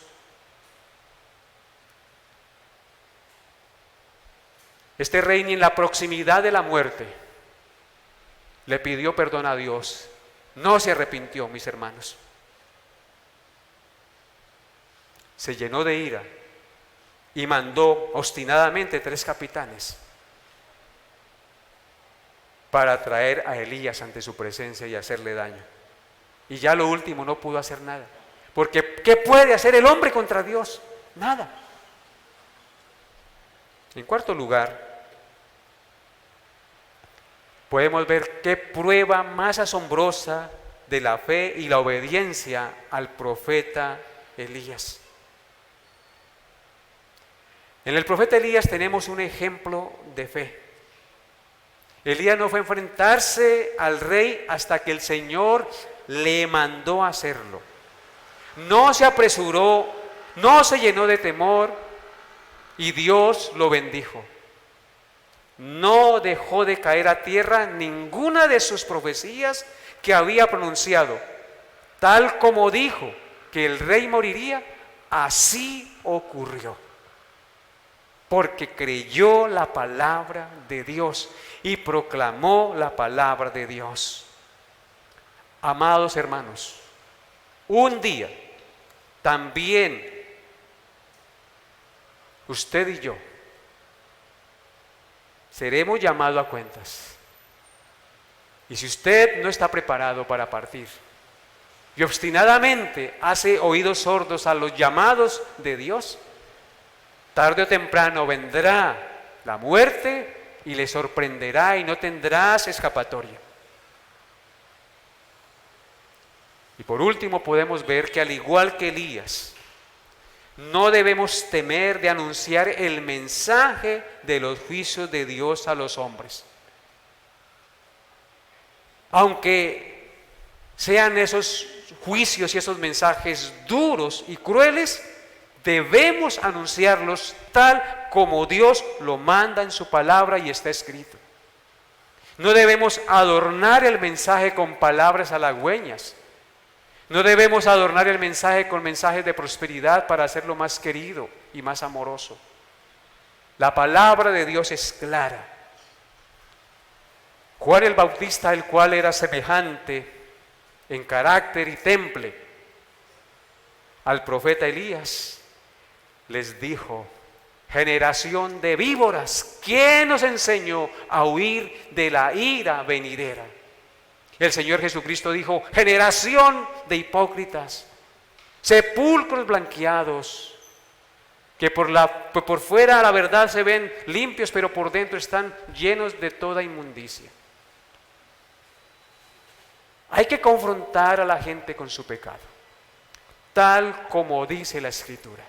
Este rey, ni en la proximidad de la muerte, le pidió perdón a Dios. No se arrepintió, mis hermanos. Se llenó de ira y mandó obstinadamente 3 capitanes para traer a Elías ante su presencia y hacerle daño. Y ya lo último, no pudo hacer nada. Porque ¿qué puede hacer el hombre contra Dios? Nada. En cuarto lugar, podemos ver qué prueba más asombrosa de la fe y la obediencia al profeta Elías. En el profeta Elías tenemos un ejemplo de fe. Elías no fue a enfrentarse al rey hasta que el Señor le mandó hacerlo. No se apresuró, no se llenó de temor y Dios lo bendijo. No dejó de caer a tierra ninguna de sus profecías que había pronunciado. Tal como dijo que el rey moriría, así ocurrió. Porque creyó la palabra de Dios y proclamó la palabra de Dios. Amados hermanos, un día también usted y yo seremos llamados a cuentas. Y si usted no está preparado para partir y obstinadamente hace oídos sordos a los llamados de Dios, tarde o temprano vendrá la muerte y le sorprenderá y no tendrás escapatoria. Y por último podemos ver que al igual que Elías, no debemos temer de anunciar el mensaje de los juicios de Dios a los hombres. Aunque sean esos juicios y esos mensajes duros y crueles, debemos anunciarlos tal como Dios lo manda en su palabra y está escrito. No debemos adornar el mensaje con palabras halagüeñas. No debemos adornar el mensaje con mensajes de prosperidad para hacerlo más querido y más amoroso. La palabra de Dios es clara. Juan el Bautista, el cual era semejante en carácter y temple al profeta Elías, les dijo: generación de víboras, ¿quién nos enseñó a huir de la ira venidera? El Señor Jesucristo dijo: generación de hipócritas, sepulcros blanqueados, que por fuera la verdad se ven limpios, pero por dentro están llenos de toda inmundicia. Hay que confrontar a la gente con su pecado, tal como dice la Escritura.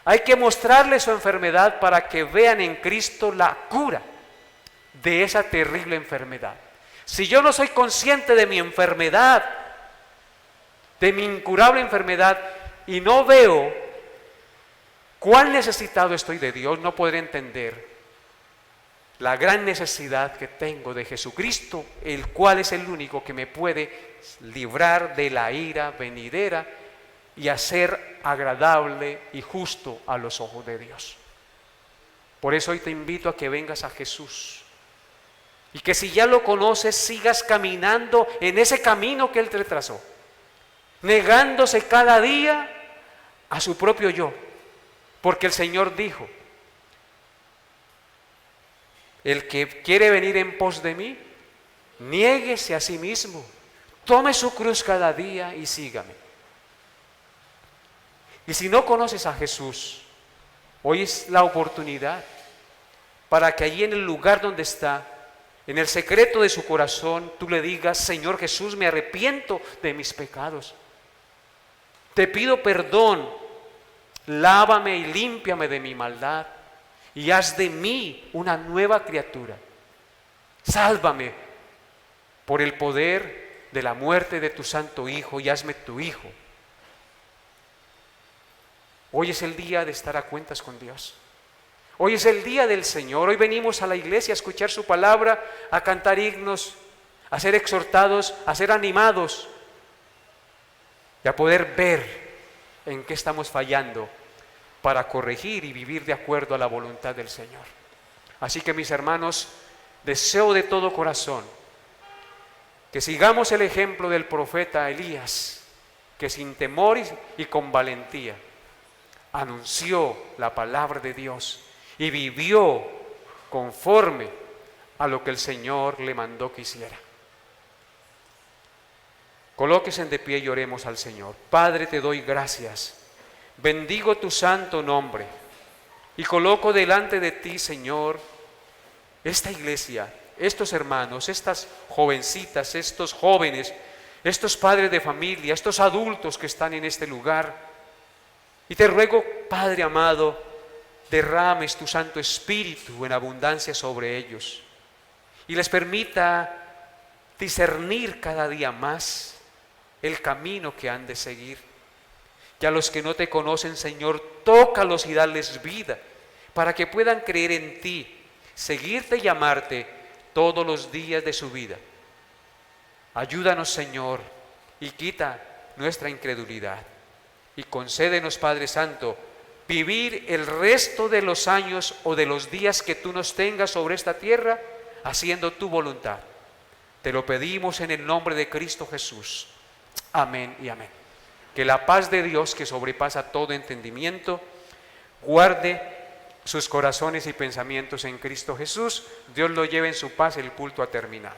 Hay que mostrarles su enfermedad para que vean en Cristo la cura de esa terrible enfermedad. Si yo no soy consciente de mi enfermedad, de mi incurable enfermedad, y no veo cuán necesitado estoy de Dios, no podré entender la gran necesidad que tengo de Jesucristo, el cual es el único que me puede librar de la ira venidera y hacer agradable y justo a los ojos de Dios. Por eso hoy te invito a que vengas a Jesús. Y que si ya lo conoces, sigas caminando en ese camino que Él te trazó. negándose cada día a su propio yo, porque el Señor dijo: el que quiere venir en pos de mí, niéguese a sí mismo, tome su cruz cada día y sígame. Y si no conoces a Jesús, hoy es la oportunidad para que allí en el lugar donde está, en el secreto de su corazón, tú le digas: Señor Jesús, me arrepiento de mis pecados. Te pido perdón, lávame y límpiame de mi maldad y haz de mí una nueva criatura. Sálvame por el poder de la muerte de tu Santo Hijo y hazme tu Hijo. Hoy es el día de estar a cuentas con Dios. Hoy es el día del Señor. Hoy venimos a la iglesia a escuchar su palabra, a cantar himnos, a ser exhortados, a ser animados y a poder ver en qué estamos fallando para corregir y vivir de acuerdo a la voluntad del Señor. Así que, mis hermanos, deseo de todo corazón que sigamos el ejemplo del profeta Elías, que sin temor y con valentía anunció la palabra de Dios y vivió conforme a lo que el Señor le mandó que hiciera. Colóquense de pie y oremos al Señor. Padre, te doy gracias, bendigo tu santo nombre y coloco delante de ti, Señor, esta iglesia, estos hermanos, estas jovencitas, estos jóvenes, estos padres de familia, estos adultos que están en este lugar. Y te ruego, Padre amado, derrames tu Santo Espíritu en abundancia sobre ellos y les permita discernir cada día más el camino que han de seguir. Y a los que no te conocen, Señor, tócalos y dales vida para que puedan creer en ti, seguirte y amarte todos los días de su vida. Ayúdanos, Señor, y quita nuestra incredulidad. Y concédenos, Padre Santo, vivir el resto de los años o de los días que tú nos tengas sobre esta tierra, haciendo tu voluntad. Te lo pedimos en el nombre de Cristo Jesús. Amén y amén. Que la paz de Dios, que sobrepasa todo entendimiento, guarde sus corazones y pensamientos en Cristo Jesús. Dios lo lleve en su paz. El culto ha terminado.